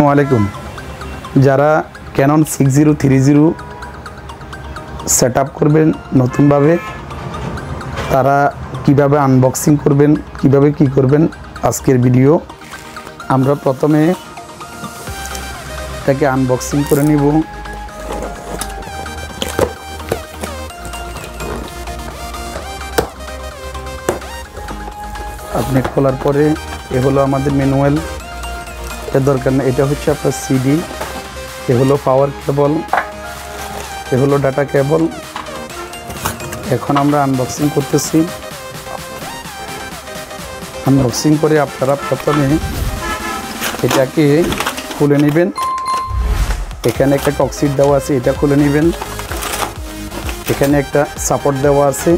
আসসালামু যারা Canon 6030 set up করবেন নতুনভাবে তারা কিভাবে আনবক্সিং করবেন কিভাবে কি করবেন আজকের ভিডিও আমরা প্রথমে এটাকে আনবক্সিং করে নিব। আপনি খোলার পরে এ হলো আমাদের ম্যানুয়াল, এর দরকার না। এটা হচ্ছে আপনার সিডি, এ হলো পাওয়ার কেবল, এ হলো ডাটা কেবল। এখন আমরা আনবক্সিং করতেছি। আনবক্সিং করে আপনারা প্রথমে এটাকে খুলে নেবেন। এখানে একটা টক্সিড দেওয়া আছে, এটা খুলে নেবেন। এখানে একটা সাপোর্ট দেওয়া আছে,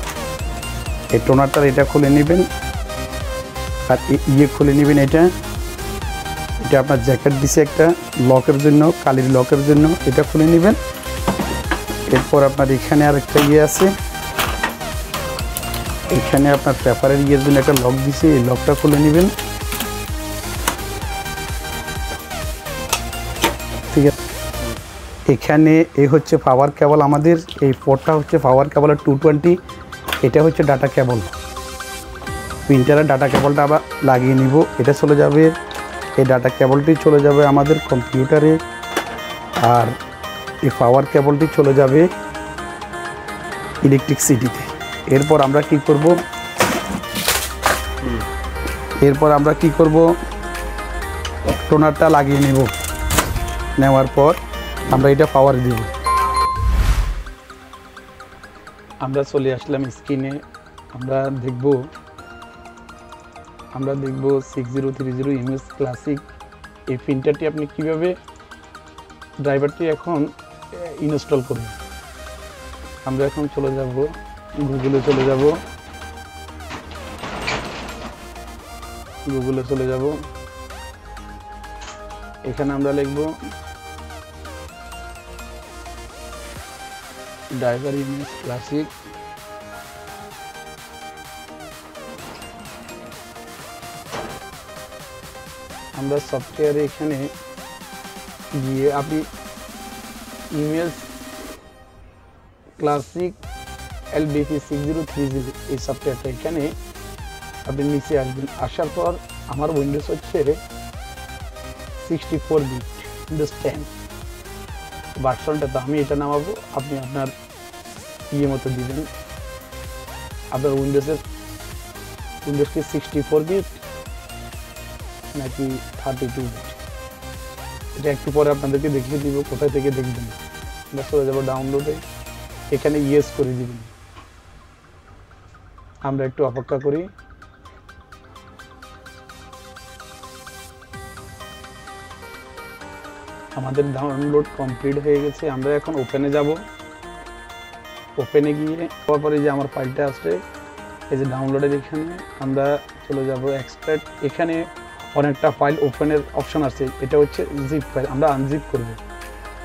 এই টোনারটার এটা খুলে নেবেন। আর খুলে নেবেন এটা আপনার জ্যাকেট দিছে একটা লকের জন্য, কালির লকের জন্য, এটা খুলে নেবেন। এরপর আপনার এখানে আর একটা আছে, এখানে আপনার পেপারের জন্য একটা লক দিছে, এই লকটা খুলে নেবেন। ঠিক আছে, এখানে এই হচ্ছে পাওয়ার কেবল আমাদের, এই পোর্টটা হচ্ছে পাওয়ার কেবলের 220, এটা হচ্ছে ডাটা কেবল। প্রিন্টারের ডাটা কেবলটা আবার লাগিয়ে নিব। এটা চলে যাবে, এই ডাটা কেবলটি চলে যাবে আমাদের কম্পিউটারে, আর এই পাওয়ার কেবলটি চলে যাবে ইলেকট্রিসিটিতে। এরপর আমরা কি করব, টোনারটা লাগিয়ে নেব। নেওয়ার পর আমরা এটা পাওয়ার দেব। আমরা চলে আসলাম স্ক্রিনে। আমরা দেখব 6030 ইমেজ ক্লাসিক। এই প্রিন্টারটি আপনি কিভাবে ড্রাইভারটি এখন ইনস্টল করবেন। আমরা এখন চলে যাব গুগলে, চলে যাব। এখানে আমরা লিখব ড্রাইভার ইমেজ ক্লাসিক। আমরা সফটওয়্যারে এখানে গিয়ে আপনি ইমেজ ক্লাসিক LBP 6030 এই সফটওয়্যারটা এখানে আপনি নিচে আসবেন। আসার পর আমার উইন্ডোজ হচ্ছে 64 বিট, উইন্ডোজ 10 ভার্সনটা। তো আমি এটা নামাবো, আপনি আপনার মতো দিবেন। আপনার উইন্ডোজ কি 64 বিট নাকি 32 বিট, এটা একটু পরে আপনাদেরকে দেখিয়ে দিব কোথায় থেকে দেখবেন। আমরা চলে যাবো ডাউনলোডে, এখানে ইয়েস করে দিবেন। আমরা একটু অপেক্ষা করি। আমাদের ডাউনলোড কমপ্লিট হয়ে গেছে। আমরা এখন ওপেনে যাব। ওপেনে গিয়ে তারপরে যে আমার ফাইলটা আসছে এই যে ডাউনলোডের, এখানে আমরা চলে যাব এক্সট্রাক্ট। এখানে অনেকটা ফাইল ওপেনের অপশন আছে, এটা হচ্ছে জিপ ফাইল। আমরা আনজিপ করব।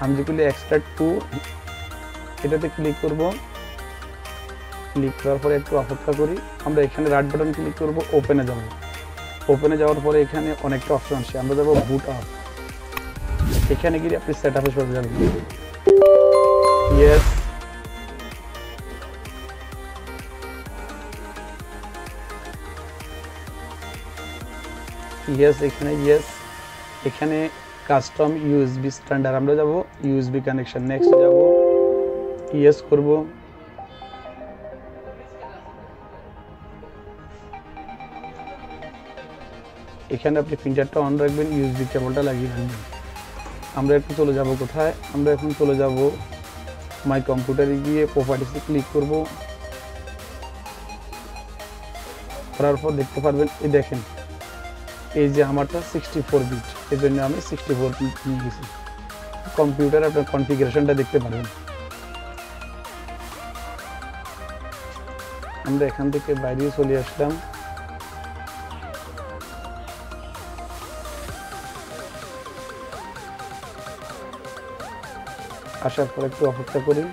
আনজিপ করলে এক্সট্রাক্ট টু, এটাতে ক্লিক করব। ক্লিক করার পরে একটু অপেক্ষা করি। আমরা এখানে রাইট বাটন ক্লিক করব, ওপেনে যাব। ওপেনে যাওয়ার পরে এখানে অনেকটা অপশন আসে, আমরা যাব বুট আপ। এখানে গিয়ে আপনি সেট আপে চলে যাবেন। ইয়েস, এখানে কাস্টম USB স্ট্যান্ডার্ড, আমরা যাব USB কানেকশন। নেক্সট যাব, ইয়েস করব। এখানে আপনি প্রিন্টারটা অন রাখবেন, USB কেবলটা লাগিয়ে রাখবেন। আমরা একটু চলে যাব কোথায়, আমরা এখন চলে যাব মাই কম্পিউটারে গিয়ে প্রপার্টিসে ক্লিক করব। করার পর দেখতে পারবেন, এই দেখেন এই যে আমারটা 64 বিট, এই জন্য আমি 64 বিট নিয়ে গেছি। কম্পিউটারে আপনার কনফিগারেশনটা দেখতে পারবেন। আমরা এখান থেকে বাইরে চলে আসলাম। আসার পর একটু অপেক্ষা করি।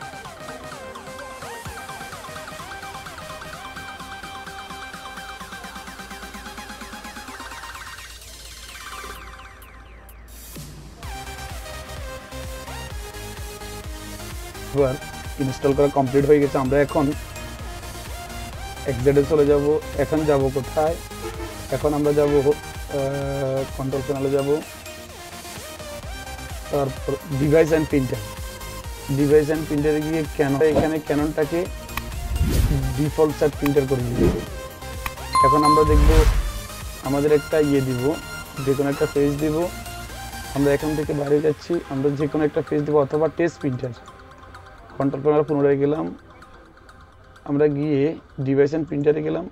এবার ইনস্টল করা কমপ্লিট হয়ে গেছে। আমরা এখন এক্সিটে চলে যাব। এখন যাব কোথায়? এখন আমরা যাব কন্ট্রোল প্যানেলে যাব, তারপর device and printer. Device and প্রিন্টারে গিয়ে এখানে ক্যাননটাকে ডিফল্ট সেট প্রিন্টার করে দিব। এখন আমরা দেখব আমাদের একটা দিব, যে কোনো একটা পেজ দিব। আমরা এখান থেকে বাইরে যাচ্ছি, আমরা যে কোনো একটা পেজ দিব অথবা টেস্ট প্রিন্টার। কন্ট্রোল প্যানেলে পুনরায় গেলাম, আমরা গিয়ে ডিভাইস অ্যান্ড প্রিন্টারে গেলাম।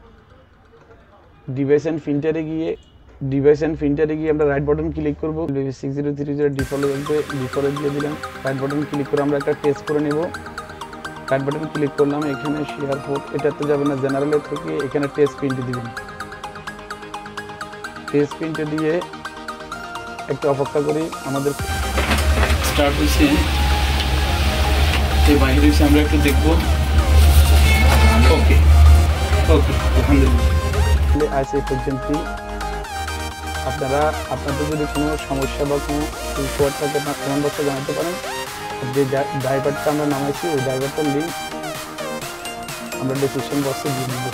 ডিভাইস অ্যান্ড প্রিন্টারে গিয়ে আমরা রাইট বাটন ক্লিক করব। 6030 ডিফল্ট দিয়ে দিলাম। রাইট বাটন ক্লিক করে আমরা একটা টেস্ট করে নেব। রাইট বাটন ক্লিক করলাম, এখানে শেয়ার পোর্ট, এটাতে যাবে না, জেনারেলের থেকে এখানে টেস্ট প্রিন্ট দিবেন। টেস্ট প্রিন্টে দিয়ে একটু অপেক্ষা করি। আমাদের স্টার্ট হয়েছে, এই বাইরে এসে আমরা একটু দেখব। ওকে ওকে, আলহামদুলিল্লাহ আজ এই পর্যন্তই। আপনাদের যদি কোনো সমস্যা বা কোনো ইস্যু থাকে আপনার কমেন্ট বক্সে জানাতে পারেন। যে ড্রাইভারটা আমরা নামাইছি ওই ড্রাইভারটার লিঙ্ক আমরা ডিসক্রিপশন বক্সে দিয়ে দেবো।